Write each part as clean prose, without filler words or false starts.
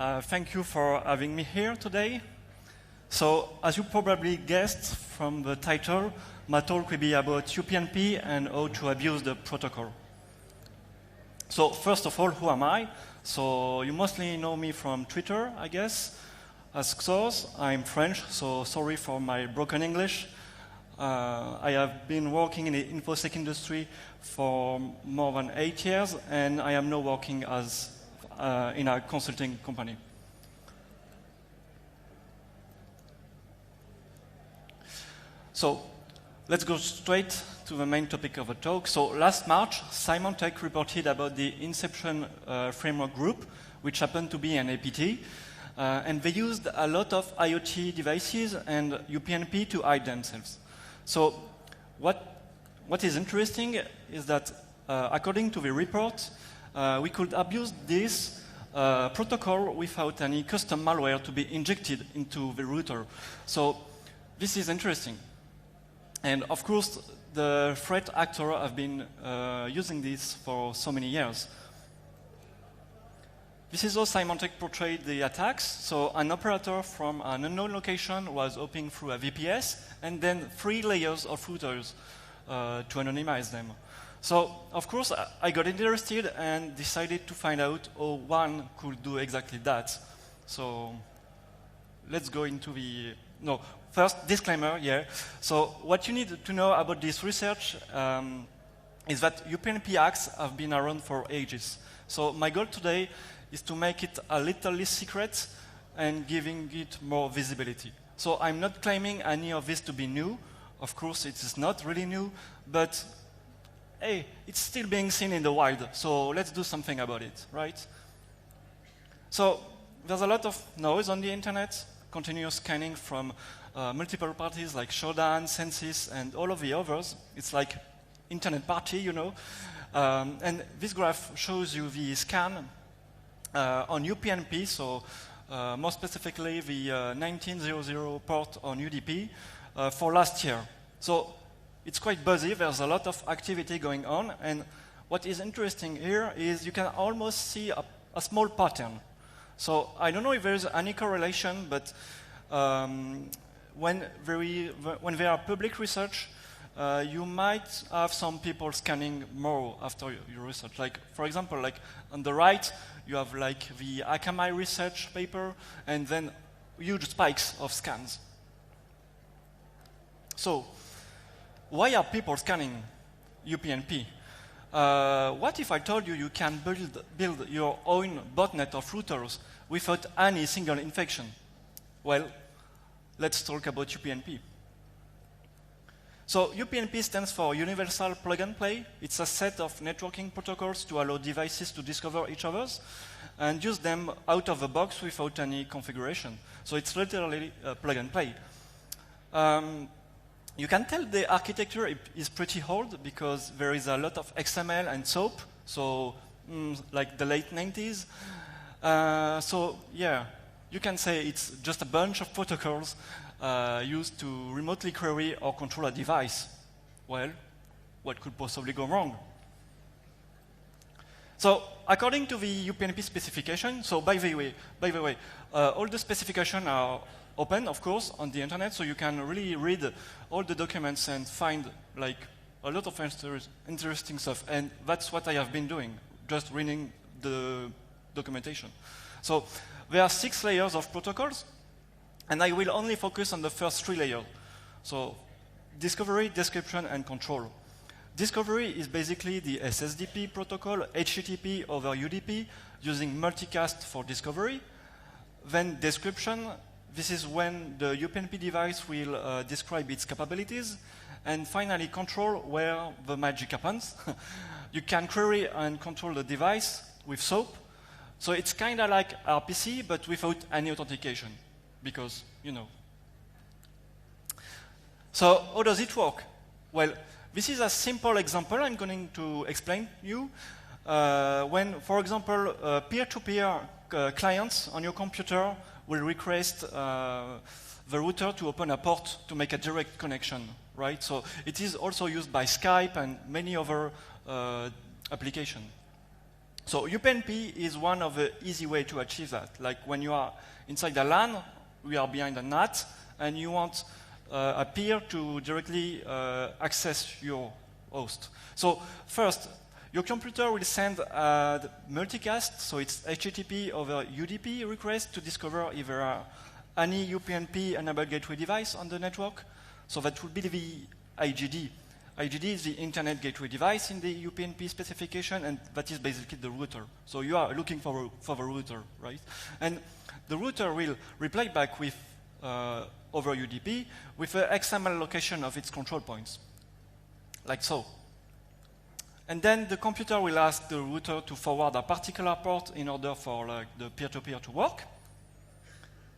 Thank you for having me here today. So, as you probably guessed from the title, my talk will be about UPnP and how to abuse the protocol. So, first of all, who am I? So, you mostly know me from Twitter, I guess, as x0rz. I'm French, so sorry for my broken English. I have been working in the InfoSec industry for more than 8 years, and I am now working as in a consulting company. So let's go straight to the main topic of the talk. So last March, Symantec reported about the Inception framework group, which happened to be an APT, and they used a lot of IoT devices and UPnP to hide themselves. So what is interesting is that according to the report, we could abuse this protocol without any custom malware to be injected into the router. So this is interesting. And of course, the threat actors have been using this for so many years. This is how Symantec portrayed the attacks. So an operator from an unknown location was hoping through a VPS, and then 3 layers of routers to anonymize them. So, of course, I got interested and decided to find out how one could do exactly that. So, let's go into the... No, first, disclaimer, yeah. So, what you need to know about this research is that UPnP hacks have been around for ages. So, my goal today is to make it a little less secret and giving it more visibility. So, I'm not claiming any of this to be new. Of course, it is not really new, but hey, it's still being seen in the wild, so let's do something about it, right? So there's a lot of noise on the internet, continuous scanning from multiple parties like Shodan, Census, and all of the others. It's like internet party, you know. And this graph shows you the scan on UPnP, so more specifically the 1900 port on UDP for last year. So it's quite buzzy, there's a lot of activity going on, and what is interesting here is you can almost see a small pattern. So I don't know if there's any correlation, but when there are public research, you might have some people scanning more after your research. Like, for example, like on the right, you have like the Akamai research paper, and then huge spikes of scans. So, why are people scanning UPnP? What if I told you you can build your own botnet of routers without any single infection? Well, let's talk about UPnP. So UPnP stands for Universal Plug and Play. It's a set of networking protocols to allow devices to discover each other's and use them out of the box without any configuration. So it's literally plug and play. You can tell the architecture is pretty old because there is a lot of XML and SOAP, so like the late 90s. So yeah, you can say it's just a bunch of protocols used to remotely query or control a device. Well, what could possibly go wrong? So according to the UPnP specification, so by the way, all the specifications are open, of course, on the internet, so you can really read all the documents and find like a lot of interesting stuff. And that's what I have been doing, just reading the documentation. So there are 6 layers of protocols, and I will only focus on the first 3 layers. So discovery, description, and control. Discovery is basically the SSDP protocol, HTTP over UDP, using multicast for discovery. Then description. This is when the UPnP device will describe its capabilities. And finally, control, where the magic happens. You can query and control the device with SOAP. So it's kind of like RPC, but without any authentication, because, you know. So how does it work? Well, this is a simple example I'm going to explain to you. When, for example, peer-to-peer clients on your computer will request the router to open a port to make a direct connection, right? So it is also used by Skype and many other applications. So UPnP is one of the easy way to achieve that. Like when you are inside the LAN, we are behind a NAT, and you want a peer to directly access your host. So first, your computer will send a multicast, so it's HTTP over UDP request to discover if there are any UPnP-enabled gateway device on the network. So that would be the IGD. IGD is the Internet Gateway Device in the UPnP specification, and that is basically the router. So you are looking for the router, right? And the router will reply back with over UDP with the XML location of its control points, like so. And then the computer will ask the router to forward a particular port in order for the peer-to-peer to work.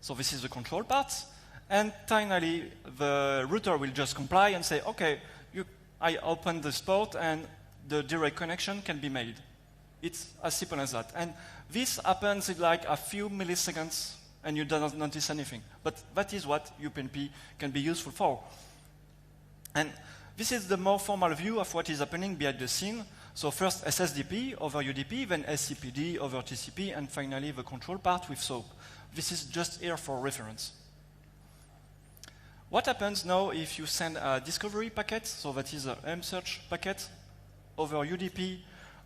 So this is the control part. And finally, the router will just comply and say, okay, I open this port and the direct connection can be made. It's as simple as that. And this happens in like a few milliseconds and you don't notice anything. But that is what UPnP can be useful for. And this is the more formal view of what is happening behind the scene. So first SSDP over UDP, then SCPD over TCP, and finally the control part with SOAP. This is just here for reference. What happens now if you send a discovery packet, so that is a search packet, over UDP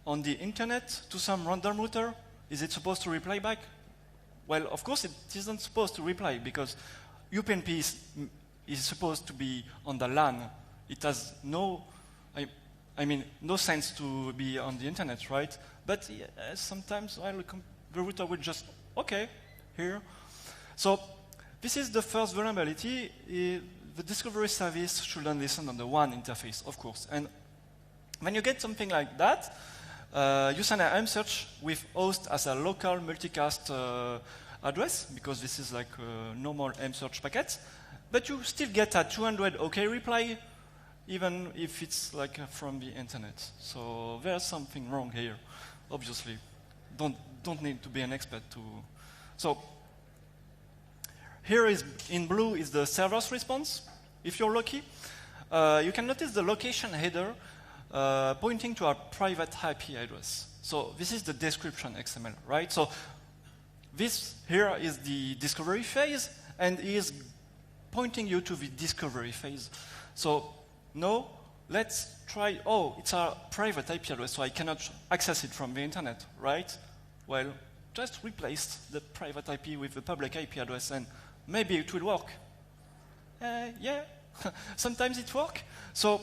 on the internet to some random router? Is it supposed to reply back? Well, of course it isn't supposed to reply because UPnP is supposed to be on the LAN. It has no, no sense to be on the internet, right? But sometimes the router will just, okay, here. So this is the first vulnerability. The discovery service shouldn't listen on the WAN interface, of course. And when you get something like that, you send an search with host as a local multicast address, because this is like a normal search packet. But you still get a 200 OK reply, even if it's like from the internet. So there's something wrong here, obviously. Don't need to be an expert to. So here is in blue is the server's response. If you're lucky, you can notice the location header pointing to a private IP address. So this is the description XML, right? So this here is the discovery phase, and is pointing you to the discovery phase. So now let's try. Oh, it's a private IP address, so I cannot access it from the internet, right? Well, just replace the private IP with the public IP address, and maybe it will work. Yeah, sometimes it works. So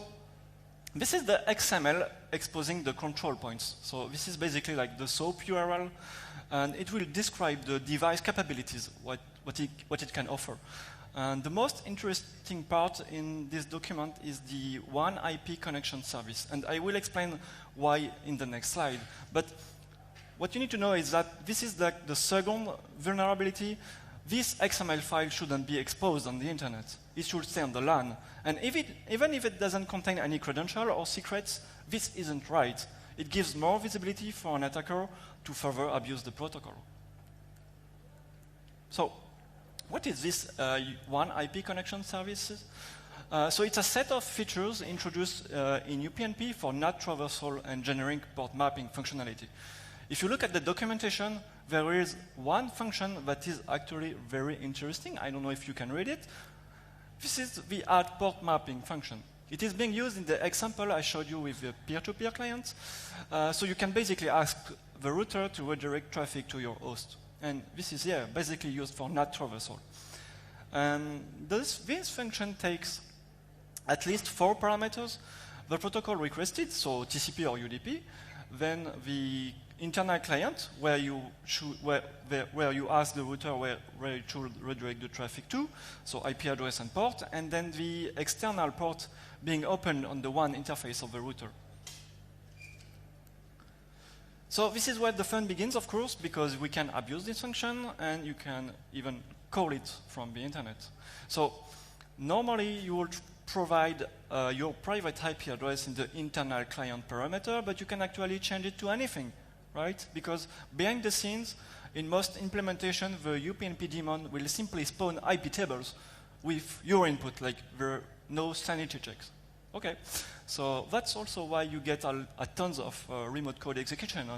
this is the XML exposing the control points. So this is basically like the SOAP URL, and it will describe the device capabilities, what it can offer. And the most interesting part in this document is the one IP connection service, and I will explain why in the next slide. But what you need to know is that this is the second vulnerability. This XML file shouldn't be exposed on the internet. It should stay on the LAN. And even if it doesn't contain any credential or secrets, this isn't right. It gives more visibility for an attacker to further abuse the protocol. So what is this one IP connection services? So it's a set of features introduced in UPnP for NAT traversal and generic port mapping functionality. If you look at the documentation, there is one function that is actually very interesting. I don't know if you can read it. This is the add port mapping function. It is being used in the example I showed you with the peer-to-peer client. So you can basically ask the router to redirect traffic to your host. And this is basically used for NAT traversal. This function takes at least 4 parameters. The protocol requested, so TCP or UDP, then the internal client, where you ask the router where it should redirect the traffic to, so IP address and port, and then the external port being opened on the WAN interface of the router. So this is where the fun begins, of course, because we can abuse this function, and you can even call it from the internet. So normally you will provide your private IP address in the internal client parameter, but you can actually change it to anything, right? Because behind the scenes, in most implementation, the UPnP daemon will simply spawn IP tables with your input, like there are no sanity checks. Okay, so that's also why you get a tons of remote code execution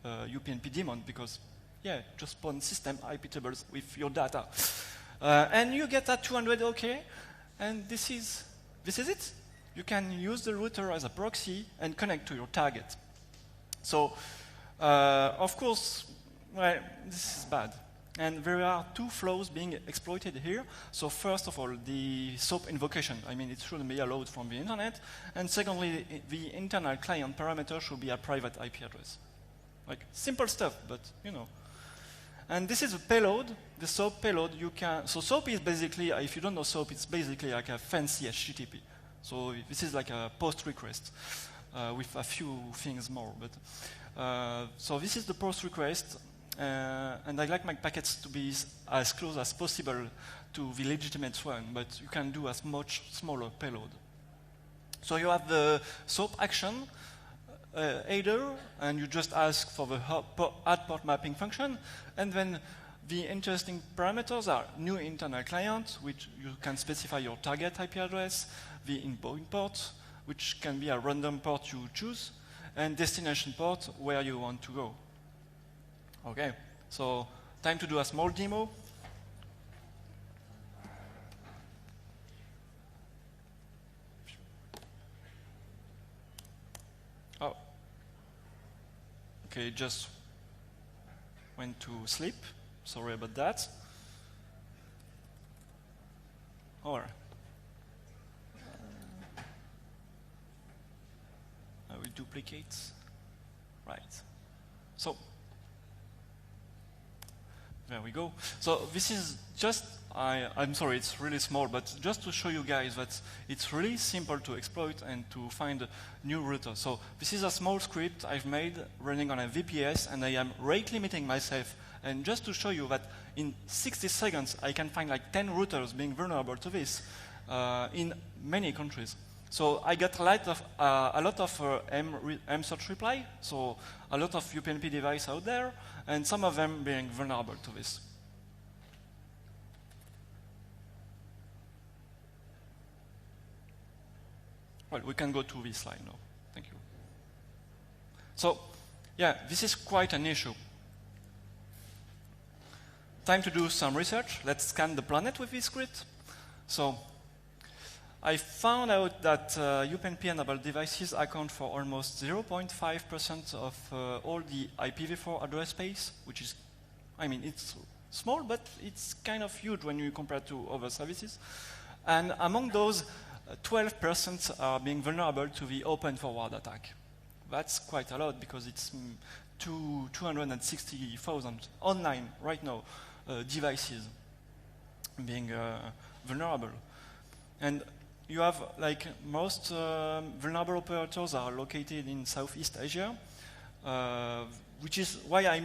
UPnP daemon because, yeah, just spawn system IP tables with your data. And you get that 200 OK, and this is it. You can use the router as a proxy and connect to your target. So, of course, well, this is bad. And there are two flows being exploited here. So first of all, the SOAP invocation. I mean, it shouldn't be allowed from the internet. And secondly, the internal client parameter should be a private IP address. Like, simple stuff, but, you know. And this is a payload, the SOAP payload. So SOAP is basically, if you don't know SOAP, it's basically like a fancy HTTP. So this is like a post request with a few things more. But so this is the post request. And I like my packets to be as close as possible to the legitimate one, but you can do a much smaller payload. So you have the SOAP action header, and you just ask for the add port mapping function, and then the interesting parameters are new internal client, which you can specify your target IP address, the inbound port, which can be a random port you choose, and destination port where you want to go. Okay, so time to do a small demo. Oh, okay, just went to sleep. Sorry about that. Or I will duplicate. Right. So there we go. So this is just, I'm sorry, it's really small, but just to show you guys that it's really simple to exploit and to find new routers. So this is a small script I've made running on a VPS, and I am rate limiting myself. And just to show you that in 60 seconds, I can find like 10 routers being vulnerable to this in many countries. So I got a lot of M-search reply, so a lot of UPnP devices out there, and some of them being vulnerable to this. Well, we can go to this slide now. Thank you. So, yeah, this is quite an issue. Time to do some research. Let's scan the planet with this script. So, I found out that UPnP-enabled devices account for almost 0.5% of all the IPv4 address space, which is, I mean, it's small, but it's kind of huge when you compare to other services. And among those, 12% are being vulnerable to the open forward attack. That's quite a lot because it's 260,000 online right now devices being vulnerable. And you have, like, most vulnerable operators are located in Southeast Asia, which is why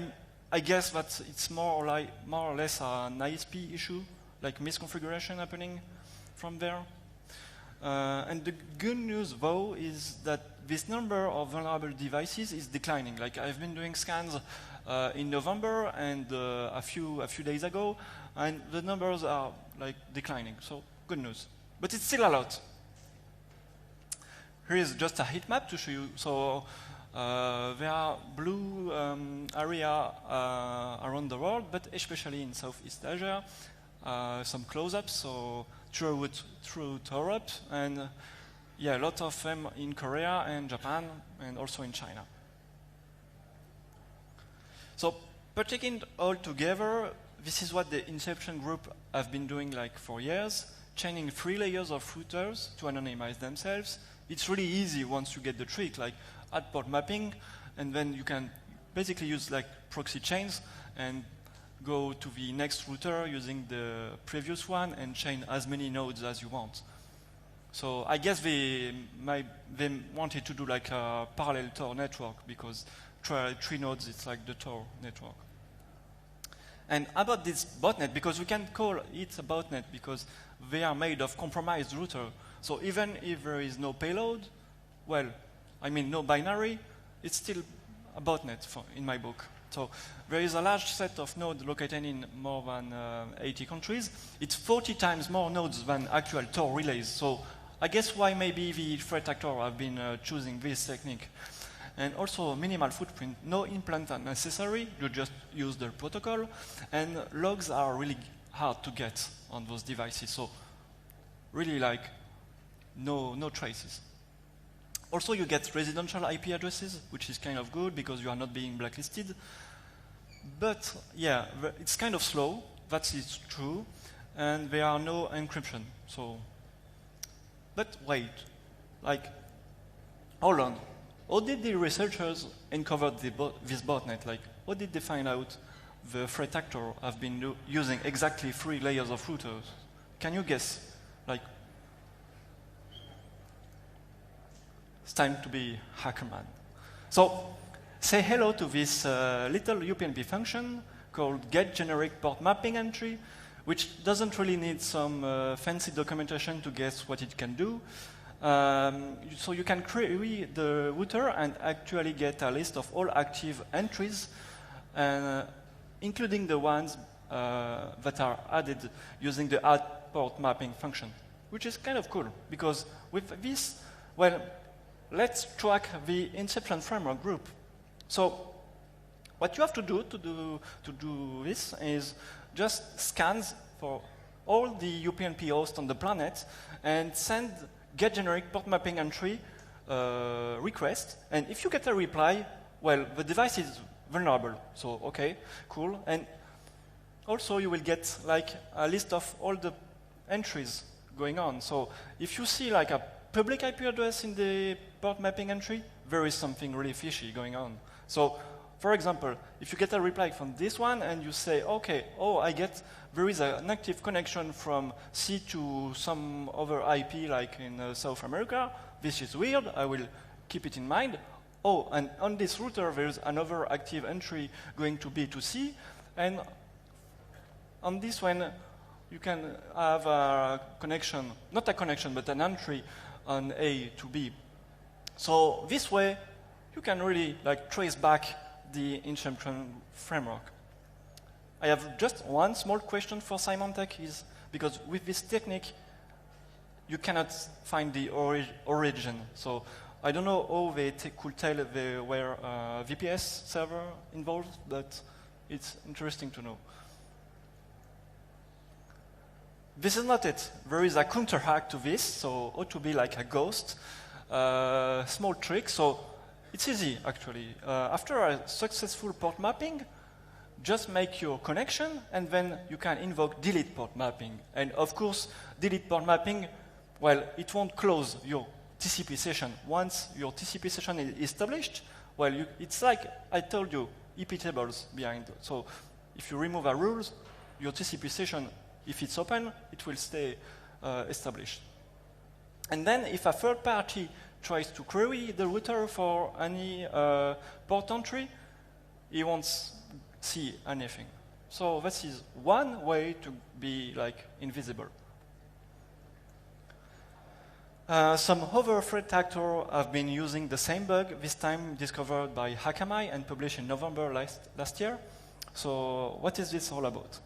I guess that it's more or less an ISP issue, like misconfiguration happening from there. And the good news, though, is that this number of vulnerable devices is declining. Like, I've been doing scans in November and a few days ago, and the numbers are like declining. So good news. But it's still a lot. Here is just a heat map to show you. So there are blue area around the world, but especially in Southeast Asia. Some close-ups, so through Europe, and yeah, a lot of them in Korea and Japan, and also in China. So putting it all together, this is what the Inception group have been doing like for years, chaining 3 layers of routers to anonymize themselves. It's really easy once you get the trick, like add port mapping, and then you can basically use like proxy chains and go to the next router using the previous one and chain as many nodes as you want. So I guess they wanted to do like a parallel Tor network because 3 nodes, it's like the Tor network. And about this botnet, because we can call it a botnet because they are made of compromised router. So even if there is no payload, well, I mean no binary, it's still a botnet in my book. So there is a large set of nodes located in more than 80 countries. It's 40 times more nodes than actual Tor relays. So I guess why maybe the threat actor have been choosing this technique. and also minimal footprint. No implant are necessary, you just use the protocol, and logs are really hard to get on those devices, so really like no traces. Also, you get residential IP addresses, which is kind of good because you are not being blacklisted. But yeah, it's kind of slow, that is true, and there are no encryption. So, but wait, like, hold on. How did the researchers uncover this botnet? Like, how did they find out the threat actor have been using exactly 3 layers of routers? Can you guess? Like, it's time to be hackerman. So, say hello to this little UPnP function called getGenericPortMappingEntry, which doesn't really need some fancy documentation to guess what it can do. So you can query the router and actually get a list of all active entries, including the ones that are added using the add port mapping function, which is kind of cool, because with this, well, let's track the Inception framework group. So what you have to do this is just scans for all the UPnP hosts on the planet and send getGenericPortMappingEntry request. And if you get a reply, well, the device is vulnerable. So okay, cool. And also you will get like a list of all the entries going on. So if you see like a public IP address in the port mapping entry, there is something really fishy going on. So, for example, if you get a reply from this one and you say, okay, there is an active connection from C to some other IP like in South America, this is weird, I will keep it in mind. Oh, and on this router there's another active entry going to B to C, and on this one you can have a connection, not a connection, but an entry on A to B. So this way, you can really like trace back the Inception framework. I have just one small question for Symantec, is because with this technique, you cannot find the origin. So I don't know how they could tell there were a VPS server involved, but it's interesting to know. This is not it. There is a counter hack to this, so ought to be like a ghost. Small trick, so it's easy actually. After a successful port mapping, just make your connection and then you can invoke delete port mapping. And of course, delete port mapping, well, it won't close your TCP session. Once your TCP session is established, well, it's like I told you, IP tables behind. So if you remove a rules, your TCP session, if it's open, it will stay established. And then if a third party tries to query the router for any port entry, he won't see anything. So this is one way to be like invisible. Some other threat actors have been using the same bug, this time discovered by Akamai and published in November last year. So what is this all about?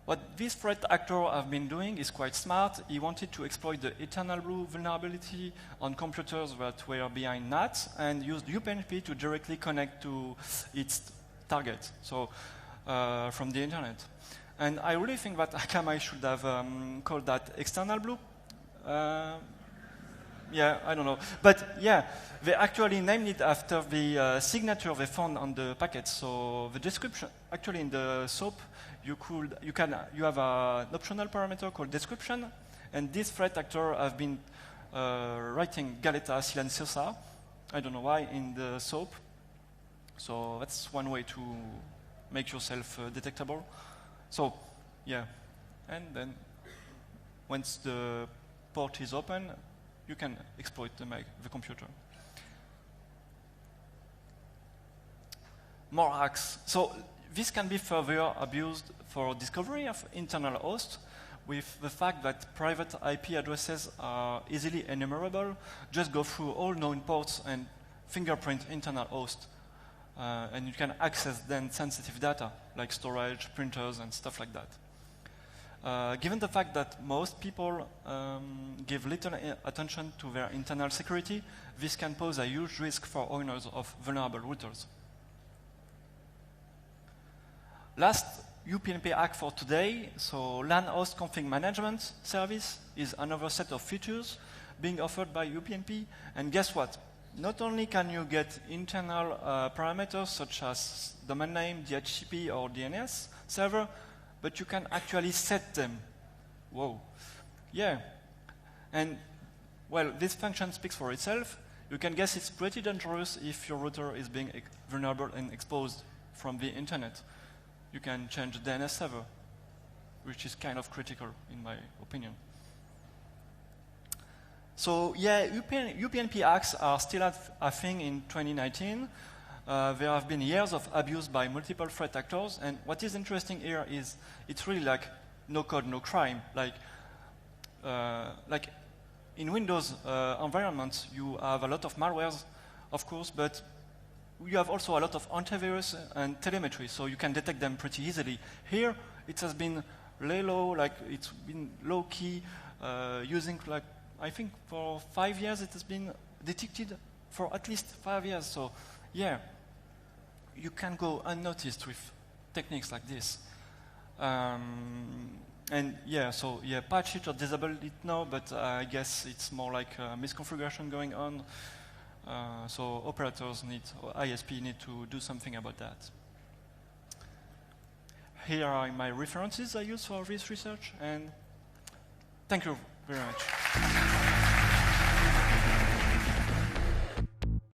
What this threat actor have been doing is quite smart. He wanted to exploit the eternal blue vulnerability on computers that were behind NAT and used UPnP to directly connect to its target, so from the internet. And I really think that Akamai should have called that external blue. Yeah, I don't know. But yeah, they actually named it after the signature they found on the packet. So the description, actually in the SOAP, you have an optional parameter called description, and this threat actor have been writing Galeta silenciosa, I don't know why, in the SOAP. So that's one way to make yourself detectable. So yeah, and then once the port is open, you can exploit the computer. More hacks. So this can be further abused for discovery of internal hosts with the fact that private IP addresses are easily enumerable. Just go through all known ports and fingerprint internal host. And you can access then sensitive data like storage, printers, and stuff like that. Given the fact that most people give little attention to their internal security, this can pose a huge risk for owners of vulnerable routers. Last UPnP hack for today, so LAN host config management service is another set of features being offered by UPnP, and guess what? Not only can you get internal parameters such as domain name, DHCP, or DNS server, but you can actually set them. Whoa. Yeah. And, well, this function speaks for itself. You can guess it's pretty dangerous if your router is being vulnerable and exposed from the internet. You can change the DNS server, which is kind of critical, in my opinion. So, yeah, UPnP hacks are still a thing in 2019. There have been years of abuse by multiple threat actors, and what is interesting here is it's really like no code, no crime. Like in Windows environments, you have a lot of malwares, of course, but you have also a lot of antivirus and telemetry, so you can detect them pretty easily. Here, it has been low, like it's been low key, using like, I think for 5 years it has been detected for at least 5 years. So, yeah, you can go unnoticed with techniques like this. And yeah, so yeah, patch it or disable it now, but I guess it's more like misconfiguration going on. So operators need, or ISP need to do something about that. Here are my references I use for this research, and thank you very much.